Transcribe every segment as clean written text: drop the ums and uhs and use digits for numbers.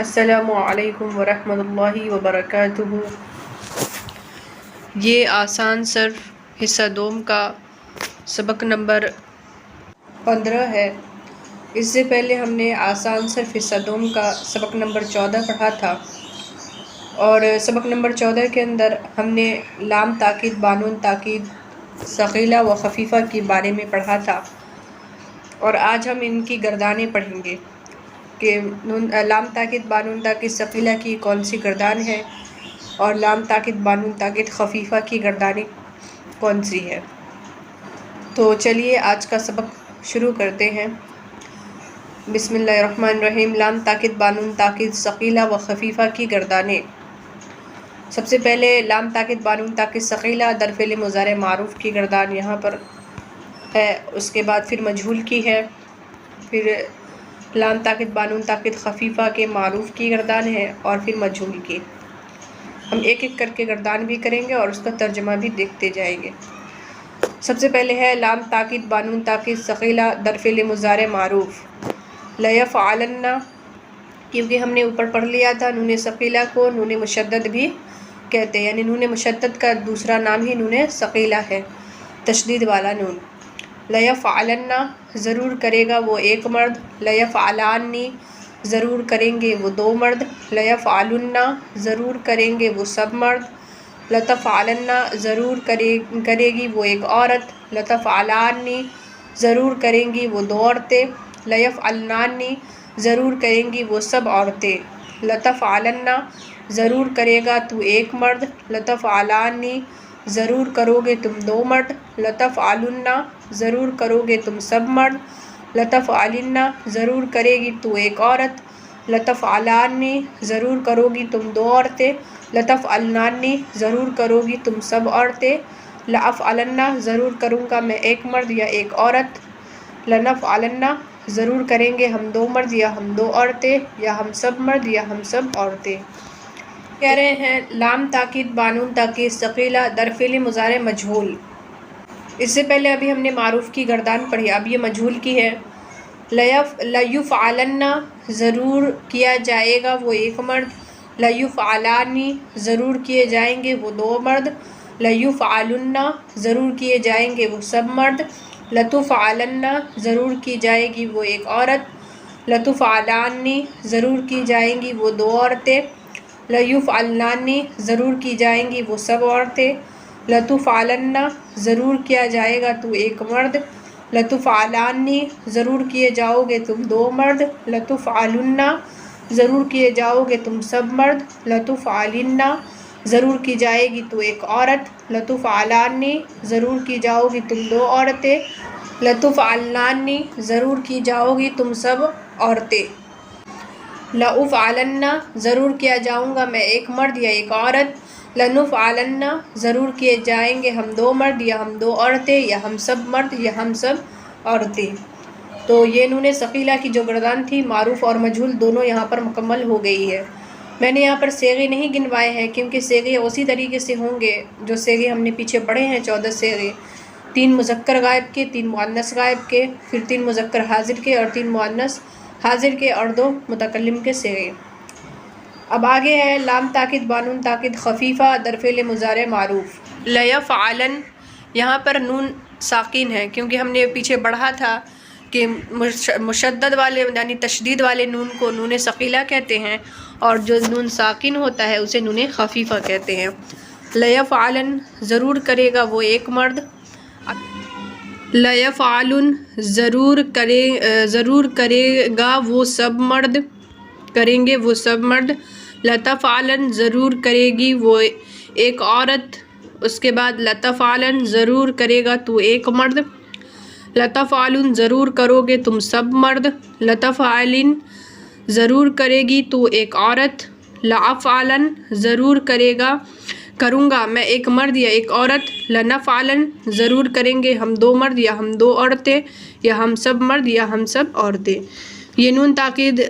السلام علیکم ورحمۃ اللہ وبرکاتہ۔ یہ آسان صرف حصہ دوم کا سبق نمبر 15 ہے۔ اس سے پہلے ہم نے آسان صرف حصہ دوم کا سبق نمبر 14 پڑھا تھا، اور سبق نمبر 14 کے اندر ہم نے لام تاکید، بانون تاکید، ثقیلہ و خفیفہ کے بارے میں پڑھا تھا، اور آج ہم ان کی گردانیں پڑھیں گے کہ لام تاکید، بانون تاکید، ثقیلہ کی کون سی گردان ہے، اور لام تاکید، بانون تاکید، خفیفہ کی گردانیں کون سی ہے۔ تو چلیے آج کا سبق شروع کرتے ہیں۔ بسم اللہ الرحمن الرحیم۔ لام تاکید، بانون تاکید، ثقیلہ و خفیفہ کی گردانیں۔ سب سے پہلے لام تاکید، بانون تاکید، ثقیلہ در فعل مضارع معروف کی گردان یہاں پر ہے، اس کے بعد پھر مجہول کی ہے، پھر لام تاکید، بانون تاکید، خفیفہ کے معروف کی گردان ہے، اور پھر مجہول کی۔ ہم ایک ایک کر کے گردان بھی کریں گے اور اس کا ترجمہ بھی دیکھتے جائیں گے۔ سب سے پہلے ہے لام تاکید، بانون تاکید، ثقیلہ در فعل مضارع معروف۔ لیفعلن، کیونکہ ہم نے اوپر پڑھ لیا تھا نون ثقیلہ کو نون مشدد بھی کہتے ہیں، یعنی نون مشدد کا دوسرا نام ہی نون ثقیلہ ہے، تشدید والا نون۔ لیفعلن، ضرور کرے گا وہ ایک مرد۔ لیفعلانی، ضرور کریں گے وہ دو مرد۔ لیفعلن، ضرور کریں گے وہ سب مرد۔ لتفعلن، ضرور کرے گی وہ ایک عورت۔ لتفعلانی، ضرور کریں گی وہ دو عورتیں۔ لیفعلنانی، ضرور کریں گی وہ سب عورتیں۔ لتفعلن، ضرور کرے گا تو ایک مرد۔ لتفعلانی، ضرور کرو گے تم دو مرد۔ لتفعلن، ضرور کرو گے تم سب مرد۔ لتفعلن، ضرور کرے گی تو ایک عورت۔ لتفعلانی، ضرور کرو گی تم دو عورتیں۔ لتفعلنانی، ضرور کرو گی تم سب عورتیں۔ لأفعلن، ضرور کروں گا میں ایک مرد یا ایک عورت۔ لنفعلن، ضرور کریں گے ہم دو مرد یا ہم دو عورتیں، یا ہم سب مرد یا ہم سب عورتیں۔ کہہ رہے ہیں لام تاکید، بانون تاکید، ثقیلہ در فعل مضارع مجہول۔ اس سے پہلے ابھی ہم نے معروف کی گردان پڑھی، اب یہ مجہول کی ہے۔ لیفعلن، ضرور کیا جائے گا وہ ایک مرد۔ لیفعلانی، ضرور کیے جائیں گے وہ دو مرد۔ لیفعلن، ضرور کیے جائیں گے وہ سب مرد۔ لتفعلن، ضرور کی جائے گی وہ ایک عورت۔ لتفعلانی، ضرور کی جائیں گی وہ دو عورتیں۔ لیفعلنانی، ضرور کی جائیں گی وہ سب عورتیں۔ لتفعلن، ضرور کیا جائے گا تو ایک مرد۔ لتفعلانی، ضرور کیے جاؤ گے تم دو مرد۔ لتفعلن، ضرور کیے جاؤ گے تم سب مرد۔ لتفعلن، ضرور کی جائے گی تو ایک عورت۔ لتفعلانی، ضرور کی جاؤ گی تم دو عورتیں۔ لتفعلنانی، ضرور کی جاؤ گی تم سب عورتیں۔ لأفعلن، ضرور کیا جاؤں گا میں ایک مرد یا ایک عورت۔ لنفعلن، ضرور کیے جائیں گے ہم دو مرد یا ہم دو عورتیں، یا ہم سب مرد یا ہم سب عورتیں۔ تو یہ نون ثقیلہ کی جو گردان تھی، معروف اور مجہول دونوں یہاں پر مکمل ہو گئی ہے۔ میں نے یہاں پر صیغے نہیں گنوائے ہیں، کیونکہ صیغے اسی طریقے سے ہوں گے جو صیغے ہم نے پیچھے پڑھے ہیں، 14 صیغے، 3 مذکر غائب کے، 3 مؤنث غائب کے، پھر 3 مذکر حاضر کے اور 3 مؤنث حاضر کے، اور 2 متکلم کے صیغے۔ اب آگے ہے لام تاکید، بانون تاکید، خفیفہ در فعل مضارع معروف۔ لیفعلن، یہاں پر نون ساکن ہے، کیونکہ ہم نے پیچھے پڑھا تھا کہ مشدد والے یعنی تشدید والے نون کو نون ثقیلہ کہتے ہیں، اور جو نون ساکن ہوتا ہے اسے نون خفیفہ کہتے ہیں۔ لیفعلن، ضرور کرے گا وہ ایک مرد۔ لیفعلن، ضرور کرے گا وہ سب مرد، کریں گے وہ سب مرد۔ لتفعلن، ضرور کرے گی وہ ایک عورت۔ اس کے بعد لتفعلن، ضرور کرے گا تو ایک مرد۔ لتفعلن، ضرور کرو گے تم سب مرد۔ لتفعلن، ضرور کرے گی تو ایک عورت۔ لأفعلن، ضرور کروں گا میں ایک مرد یا ایک عورت۔ لنفعلن، ضرور کریں گے ہم دو مرد یا ہم دو عورتیں، یا ہم سب مرد یا ہم سب عورتیں۔ یہ نون تاکید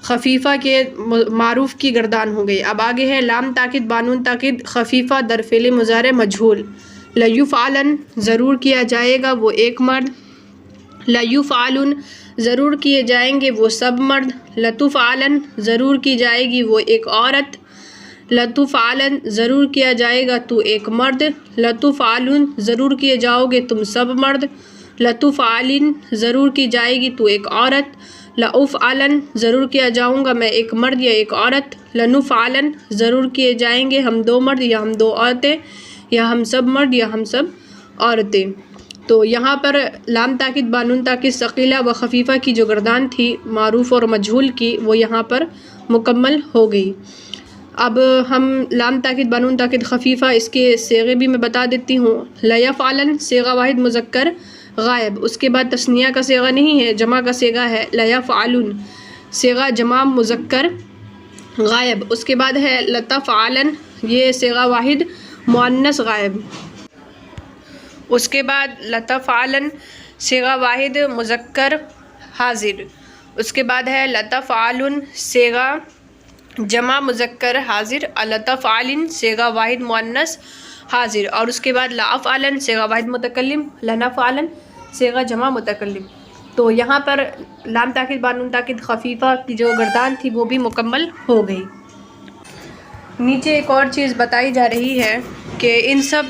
خفیفہ کے معروف کی گردان ہو گئی۔ اب آگے ہے لام تاکید، بانون تاکید، خفیفہ در فعل مضارع مجہول۔ لیفعلن، ضرور کیا جائے گا وہ ایک مرد۔ لیفعلن ضرور کیے جائیں گے وہ سب مرد، لتفعلن ضرور کی جائے گی وہ ایک عورت، لتفعلن ضرور کیا جائے گا تو ایک مرد، لتفعلن ضرور کیے جاؤ گے تم سب مرد، لتفعلن ضرور کی جائے گی تو ایک عورت، لأفعلن ضرور کیا جاؤں گا میں ایک مرد یا ایک عورت، لنفعلن ضرور کیے جائیں گے ہم دو مرد یا ہم دو عورتیں، یا ہم سب مرد یا ہم سب عورتیں۔ تو یہاں پر لام تاکید بانون تاکید ثقیلہ و خفیفہ کی جو گردان تھی معروف اور مجہول کی وہ یہاں پر مکمل ہو گئی۔ اب ہم لام تاکید بانون تاکید خفیفہ اس کے صیغے بھی میں بتا دیتی ہوں۔ لیفعلن صیغہ واحد مذکر غائب، اس کے بعد تثنیہ کا صیغہ نہیں ہے، جمع کا صیغہ ہے لیفعلن، صیغہ جمع مذکر غائب، اس کے بعد ہے لتفعلن، یہ صیغہ واحد مؤنث غائب، اس کے بعد لتفعلن صیغہ واحد مذکر حاضر، اس کے بعد ہے لتفعلن صیغہ جمع مذکر حاضر، لتفعلن صیغہ واحد مؤنث حاضر، اور اس کے بعد لافعلن صیغہ واحد متکلم، لنفعلن صیغہ جمع متکلم۔ تو یہاں پر لام تاکید بانون تاکید خفیفہ کی جو گردان تھی وہ بھی مکمل ہو گئی۔ نیچے ایک اور چیز بتائی جا رہی ہے کہ ان سب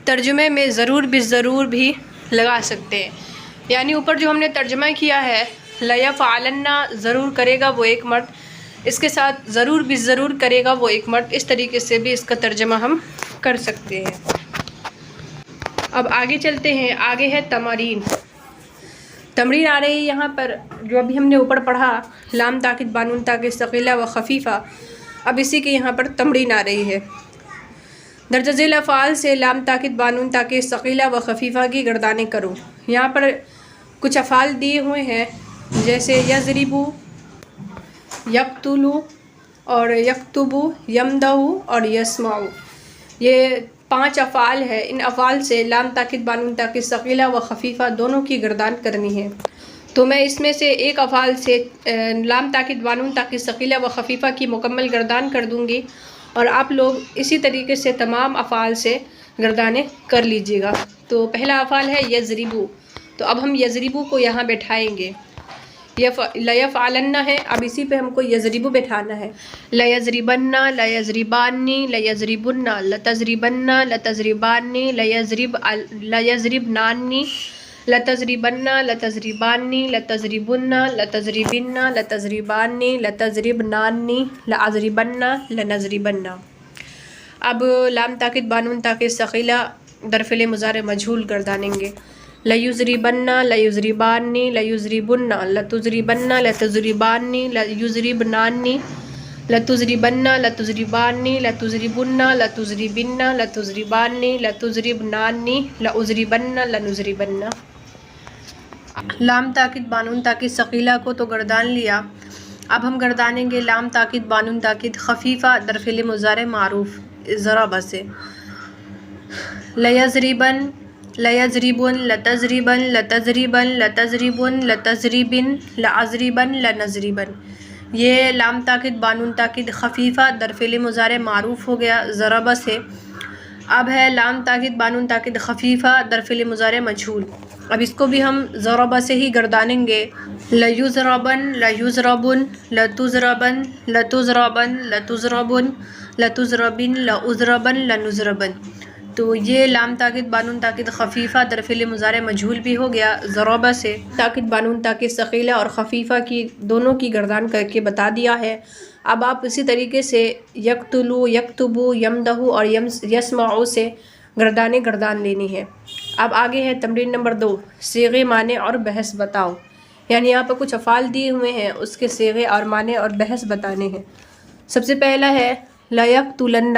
ترجمے میں ضرور بالضرور بھی لگا سکتے ہیں، یعنی اوپر جو ہم نے ترجمہ کیا ہے لیفعلن ضرور کرے گا وہ ایک مرد، اس کے ساتھ ضرور بالضرور کرے گا وہ ایک مرد، اس طریقے سے بھی اس کا ترجمہ ہم کر سکتے ہیں۔ اب آگے چلتے ہیں، آگے ہے تمارین۔ تمرین آ رہی ہے یہاں پر جو ابھی ہم نے اوپر پڑھا لام تاکید بانون تاکید ثقیلہ و خفیفہ، اب اسی کے یہاں پر تمرین آ رہی ہے۔ درجہ ذیل افعال سے لام تاکید بانون تاکید ثقیلہ و خفیفہ کی گردانیں کرو۔ یہاں پر کچھ افعال دیے ہوئے ہیں جیسے یضربو، یقتلو اور یکتبو، یمدحو اور یسمعو، یہ 5 افعال ہے۔ ان افعال سے لام تاکید بانون تاکید ثقیلہ و خفیفہ دونوں کی گردان کرنی ہے۔ تو میں اس میں سے ایک افعال سے لام تاکید بانون تاکید ثقیلہ و خفیفہ کی مکمل گردان کر دوں گی، اور آپ لوگ اسی طریقے سے تمام افعال سے گردانیں کر لیجیے گا۔ تو پہلا افعال ہے یضربو، تو اب ہم یضربو کو یہاں بیٹھائیں گے۔ لیفعلن ہے، اب اسی پہ ہم کو یضربو بیٹھانا ہے۔ لیضربن، لیضربانی، لیضربن، لتضربن، لتضربانی، لیضربنانی، لتضربن، لتضربانی، لتضربن، لتضربن، لتضربانی، لتضربنانی، لأضربن، لنضربن۔ اب لام تاکید بانون تاکید ثقیلہ در فعل مضارع مجہول گردانیں گے۔ لیضربن، لیضربانی، لیضربن، لتضربن، لتضربانی، لیضربنانی، لتضربن، لتضربانی، لتضربن، لتضربن، لتضربانی، لتضربنانی، لأضربن، لنضربن۔ لام تاکید بانون تاکید ثقیلہ کو تو گردان لیا، اب ہم گردانیں گے لام تاکید بانون تاکید خفیفہ در فعل مضارع معروف ضرب سے۔ لیضربن، لیضربن، لتضربن، لتضربن، لتضربن، لتضربن، لأضربن، لنضربن۔ یہ لام تاکید بانون تاکید خفیفہ در فعل مضارع معروف ہو گیا ضرب سے۔ اب ہے لام تاکید بانون تاکید خفیفہ در فعل مضارع مجہول، اب اس کو بھی ہم ضرب سے ہی گردانیں گے۔ لیضربن، لیضربن، لتضربن، لتضربن، لتضربن، لتضربن، لأضربن، لنضربن۔ تو یہ لام تاکید بانون تاکید خفیفہ در فعل مضارع مجہول بھی ہو گیا ضرب سے۔ تاکید بانون تاکید ثقیلہ اور خفیفہ کی دونوں کی گردان کر کے بتا دیا ہے۔ اب آپ اسی طریقے سے یقتلو، یکتبو، یمدحو اور یسمعو سے گردان لینی ہے۔ اب آگے ہے تمرین نمبر 2، صیغے معنی اور بحث بتاؤ، یعنی یہاں پہ کچھ افعال دیے ہوئے ہیں اس کے صیغے اور معنی اور بحث بتانے ہیں۔ سب سے پہلا ہے لیقتلن،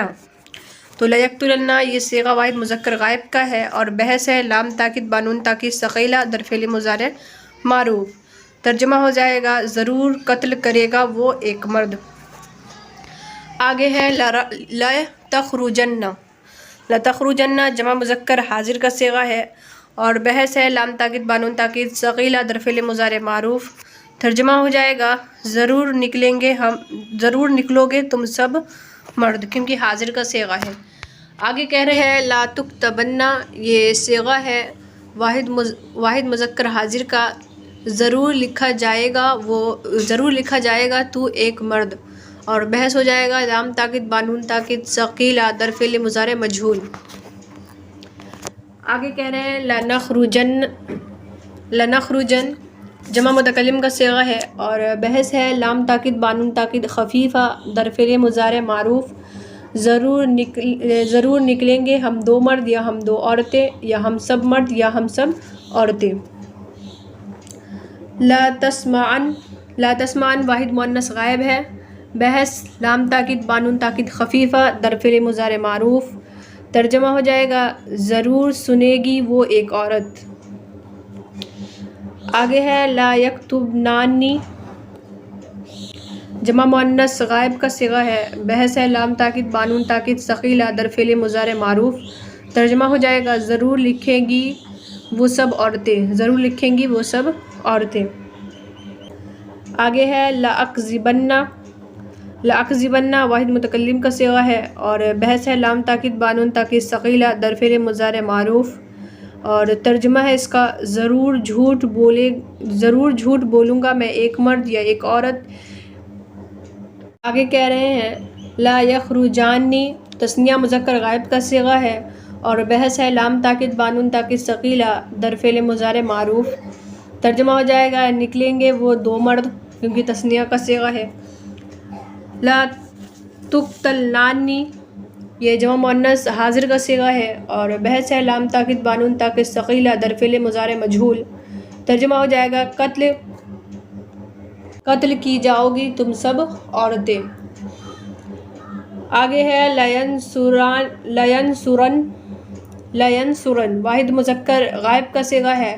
تو لیقتلن یہ صیغہ واحد مذکر غائب کا ہے، اور بحث ہے لام تاکید بانون تاکید ثقیلہ در فعل مضارع معروف، ترجمہ ہو جائے گا ضرور قتل کرے گا وہ ایک مرد۔ آگے ہے لتخرجن، لتخرجن جمع مذکر حاضر کا صیغہ ہے، اور بحث ہے لام تاکید بانون تاکید ثقیلہ در فعل مضارع معروف، ترجمہ ہو جائے گا ضرور نکلیں گے ہم، ضرور نکلو گے تم سب مرد، کیونکہ حاضر کا صیغہ ہے۔ آگے کہہ رہے ہیں لا تکتبن، یہ صیغہ ہے واحد مذکر حاضر کا ضرور لکھا جائے گا تو ایک مرد، اور بحث ہو جائے گا لام تاکید بانون تاکید ثقیلہ در فعل مضارع مجہول۔ آگے کہہ رہے ہیں لنخرجن جمع متکلم کا صیغہ ہے اور بحث ہے لام تاکید بانون تاکید خفیفہ در فعل مضارع معروف، ضرور نکلیں گے ہم دو مرد یا ہم دو عورتیں یا ہم سب مرد یا ہم سب عورتیں۔ لا تسمعن واحد مؤنث غائب ہے، بحث لام تاکید بانون تاکید خفیفہ در فعل مضارع معروف، ترجمہ ہو جائے گا ضرور سنے گی وہ ایک عورت۔ آگے ہے لا یکتبنانی جمع مؤنث غائب کا صیغہ ہے، بحث ہے لام تاکید بانون تاکید ثقیلہ در فعل مضارع معروف، ترجمہ ہو جائے گا ضرور لکھیں گی وہ سب عورتیں۔ آگے ہے لاکذبن واحد متکلم کا صیغہ ہے اور بحث ہے لام تاکید بانون تاکید ثقیلہ در فعل مضارع معروف، اور ترجمہ ہے اس کا ضرور جھوٹ بولوں گا میں ایک مرد یا ایک عورت۔ آگے کہہ رہے ہیں لا یخرجانی تثنیہ مذکر غائب کا صیغہ ہے اور بحث ہے لام تاکید بانون تاکید ثقیلہ در فعل مضارع معروف، ترجمہ ہو جائے گا نکلیں گے وہ دو مرد، کیونکہ تثنیہ کا صیغہ ہے۔ لا تقتلنانی یہ جمع مؤنث حاضر کا صیغہ ہے اور بحث ہے لام تاکید بانون تاکید ثقیلہ در فعل مضارع مجہول، ترجمہ ہو جائے گا قتل کی جاؤ گی تم سب عورتیں۔ آگے ہے لینصرن واحد مذکر غائب کا صیغہ ہے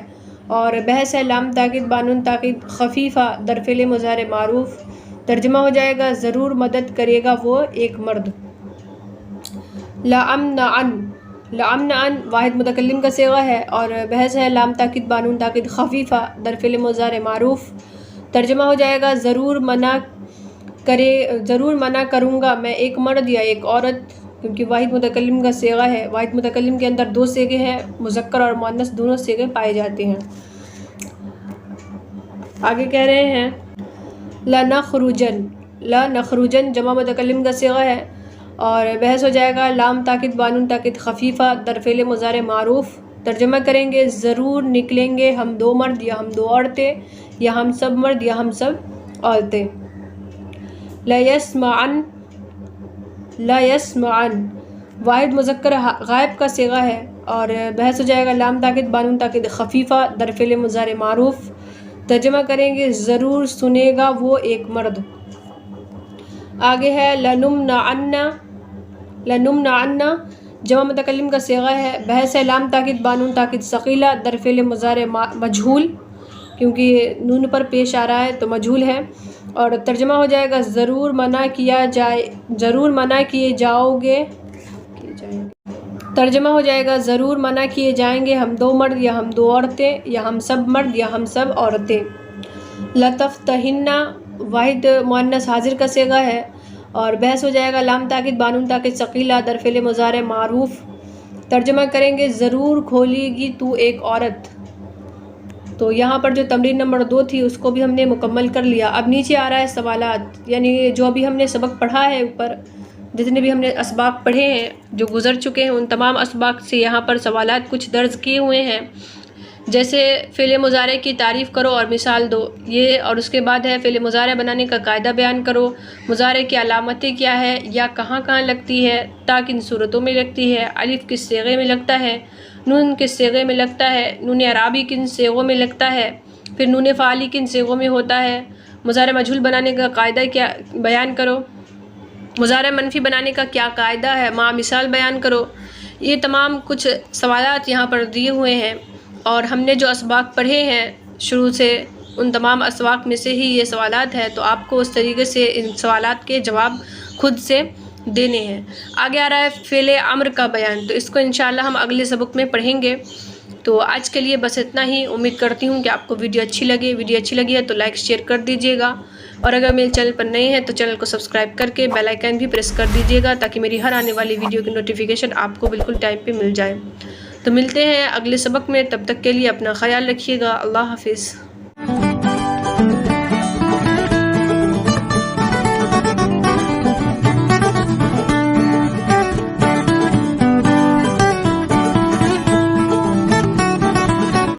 اور بحث ہے لام تاکید بانون تاکید خفیفہ در فعل مضارع معروف، ترجمہ ہو جائے گا ضرور مدد کرے گا وہ ایک مرد۔ لأمنعن واحد متکلم کا صیغہ ہے اور بحث ہے لام تاکید بانون تاکید خفیفہ در فعل مضارع معروف، ترجمہ ہو جائے گا ضرور منع کروں گا میں ایک مرد یا ایک عورت، کیونکہ واحد متکلم کا صیغہ ہے۔ واحد متکلم کے اندر دو صیغے ہیں، مذکر اور مؤنث دونوں صیغے پائے جاتے ہیں۔ آگے کہہ رہے ہیں لنخرجن جمع متکلم کا صیغہ ہے اور بحث ہو جائے گا لام تاکید بانون تاکید خفیفہ در فعل مضارع معروف، ترجمہ کریں گے ضرور نکلیں گے ہم دو مرد یا ہم دو عورتیں یا ہم سب مرد یا ہم سب عورتیں۔ لا یسمعن واحد مذکر غائب کا صیغہ ہے اور بحث ہو جائے گا لام تاکید بانون تاکید خفیفہ در فعل مضارع معروف، ترجمہ کریں گے ضرور سنے گا وہ ایک مرد۔ آگے ہے لنمنعن جمع متکلم کا صیغہ ہے، بحث ہے لام تاکید بانون تاکید ثقیلہ در فعل مضارع مجہول، کیونکہ نون پر پیش آ رہا ہے تو مجہول ہے، اور ترجمہ ہو جائے گا ضرور منع کیے جاؤ گے، ترجمہ ہو جائے گا ضرور منع کیے جائیں گے ہم دو مرد یا ہم دو عورتیں یا ہم سب مرد یا ہم سب عورتیں۔ لتفتحن واحد مؤنث حاضر کا صیغہ ہے اور بحث ہو جائے گا لام تاکید بانون تاکید ثقیلہ در فعل مضارع معروف، ترجمہ کریں گے ضرور کھولے گی تو ایک عورت۔ تو یہاں پر جو تمرین نمبر 2 تھی اس کو بھی ہم نے مکمل کر لیا۔ اب نیچے آ رہا ہے سوالات، یعنی جو ابھی ہم نے سبق پڑھا ہے، اوپر جتنے بھی ہم نے اسباق پڑھے ہیں جو گزر چکے ہیں، ان تمام اسباق سے یہاں پر سوالات کچھ درج کیے ہوئے ہیں، جیسے فعل مضارع کی تعریف کرو اور مثال دو، یہ، اور اس کے بعد ہے فعل مضارع بنانے کا قاعدہ بیان کرو، مضارع کی علامتیں کیا ہے، یا کہاں کہاں لگتی ہے، تا کن صورتوں میں لگتی ہے، الف کس صیغے میں لگتا ہے، نون کس صیغے میں لگتا ہے، نون اعرابی کن صیغوں میں لگتا ہے، پھر نون فعلی کن صیغوں میں ہوتا ہے، مضارع مجہول بنانے کا قاعدہ کیا بیان کرو، مضارع منفی بنانے کا کیا قاعدہ ہے، مع مثال بیان کرو۔ یہ تمام کچھ سوالات یہاں پر دیے ہوئے ہیں، اور ہم نے جو اسباق پڑھے ہیں شروع سے، ان تمام اسباق میں سے ہی یہ سوالات ہیں، تو آپ کو اس طریقے سے ان سوالات کے جواب خود سے دینے ہیں۔ آگے آ رہا ہے فعل امر کا بیان، تو اس کو انشاءاللہ ہم اگلے سبق میں پڑھیں گے۔ تو آج کے لیے بس اتنا ہی، امید کرتی ہوں کہ آپ کو ویڈیو اچھی لگی ہے تو لائک شیئر کر دیجیے گا، اور اگر میرے چینل پر نئے ہیں تو چینل کو سبسکرائب کر کے بیل آئیکن بھی پریس کر دیجیے گا، تاکہ میری ہر آنے والی ویڈیو کی نوٹیفیکیشن آپ کو بالکل ٹائم پہ مل جائے۔ تو ملتے ہیں اگلے سبق میں، تب تک کے لیے اپنا خیال رکھیے گا۔ اللہ حافظ۔